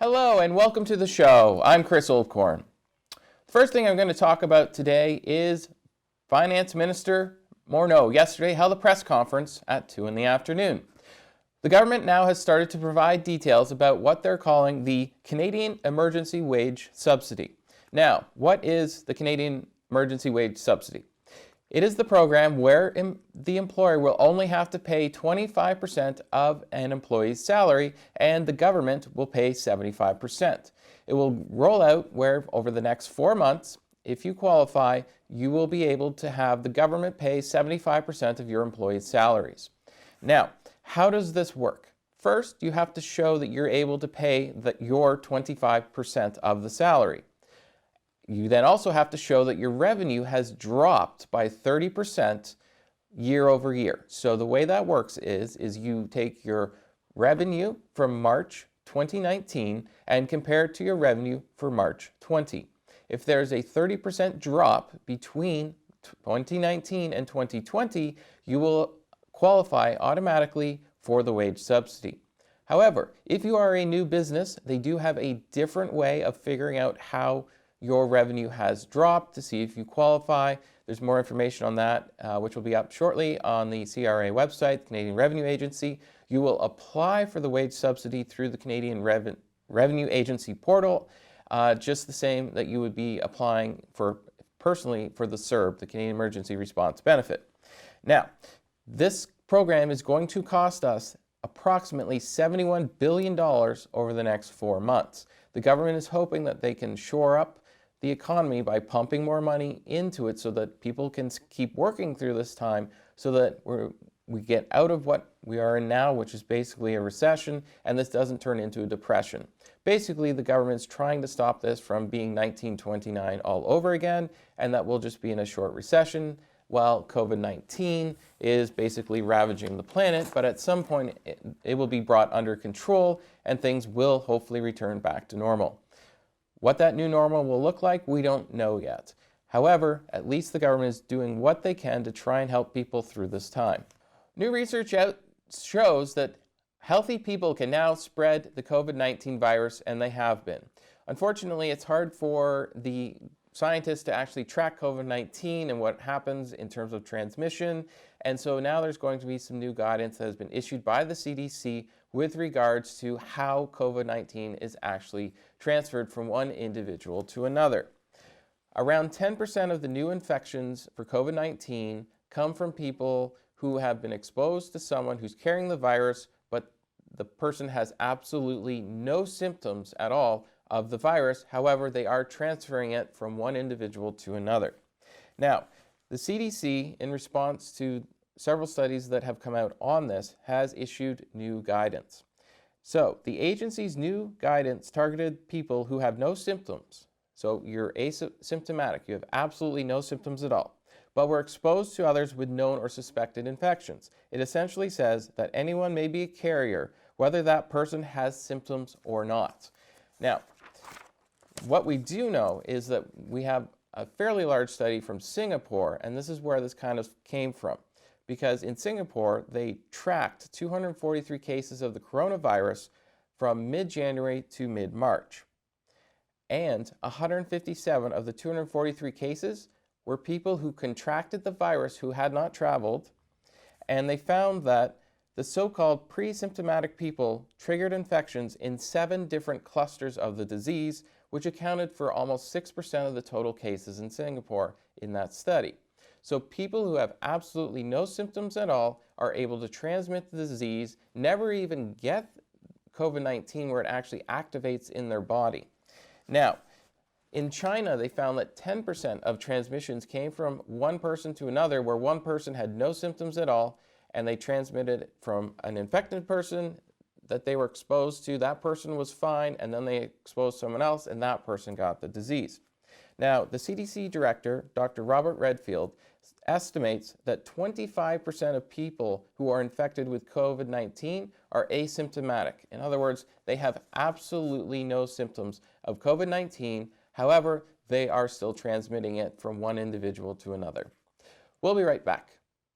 Hello and welcome to the show. I'm Chris Oldcorn. The first thing I'm going to talk about today is Finance Minister Morneau yesterday held a press conference at 2 in the afternoon. The government now has started to provide details about what they're calling the Canadian Emergency Wage Subsidy. Now, what is the Canadian Emergency Wage Subsidy? It is the program where the employer will only have to pay 25% of an employee's salary and the government will pay 75%. It will roll out where over the next 4 months, if you qualify, you will be able to have the government pay 75% of your employees' salaries. Now, how does this work? First, you have to show that you're able to pay your 25% of the salary. You then also have to show that your revenue has dropped by 30% year over year. So the way that works is you take your revenue from March 2019 and compare it to your revenue for March 20. If there's a 30% drop between 2019 and 2020, you will qualify automatically for the wage subsidy. However, if you are a new business, they do have a different way of figuring out how your revenue has dropped to see if you qualify. There's more information on that, which will be up shortly on the CRA website, Canadian Revenue Agency. You will apply for the wage subsidy through the Canadian Revenue Agency portal, just the same that you would be applying personally for the CERB, the Canadian Emergency Response Benefit. Now, this program is going to cost us approximately $71 billion over the next 4 months. The government is hoping that they can shore up the economy by pumping more money into it so that people can keep working through this time so that we get out of what we are in now, which is basically a recession, and this doesn't turn into a depression. Basically, the government's trying to stop this from being 1929 all over again, and that we'll just be in a short recession while COVID-19 is basically ravaging the planet, but at some point it will be brought under control and things will hopefully return back to normal. What that new normal will look like, we don't know yet. However, at least the government is doing what they can to try and help people through this time. New research shows that healthy people can now spread the COVID-19 virus, and they have been. Unfortunately, it's hard for the scientists to actually track COVID-19 and what happens in terms of transmission. And so now there's going to be some new guidance that has been issued by the CDC with regards to how COVID-19 is actually transferred from one individual to another. Around 10% of the new infections for COVID-19 come from people who have been exposed to someone who's carrying the virus, but the person has absolutely no symptoms at all of the virus. However, they are transferring it from one individual to another. Now, the CDC, in response to several studies that have come out on this, has issued new guidance. So, the agency's new guidance targeted people who have no symptoms. So, you're asymptomatic, you have absolutely no symptoms at all, but were exposed to others with known or suspected infections. It essentially says that anyone may be a carrier, whether that person has symptoms or not. Now, what we do know is that we have a fairly large study from Singapore, and this is where this kind of came from. Because in Singapore, they tracked 243 cases of the coronavirus from mid-January to mid-March. And 157 of the 243 cases were people who contracted the virus who had not traveled, and they found that the so-called pre-symptomatic people triggered infections in 7 different clusters of the disease, which accounted for almost 6% of the total cases in Singapore in that study. So people who have absolutely no symptoms at all are able to transmit the disease, never even get COVID-19 where it actually activates in their body. Now, in China, they found that 10% of transmissions came from one person to another, where one person had no symptoms at all, and they transmitted from an infected person that they were exposed to. That person was fine, and then they exposed someone else, and that person got the disease. Now, the CDC director, Dr. Robert Redfield, estimates that 25% of people who are infected with COVID-19 are asymptomatic. In other words, they have absolutely no symptoms of COVID-19. However, they are still transmitting it from one individual to another. We'll be right back.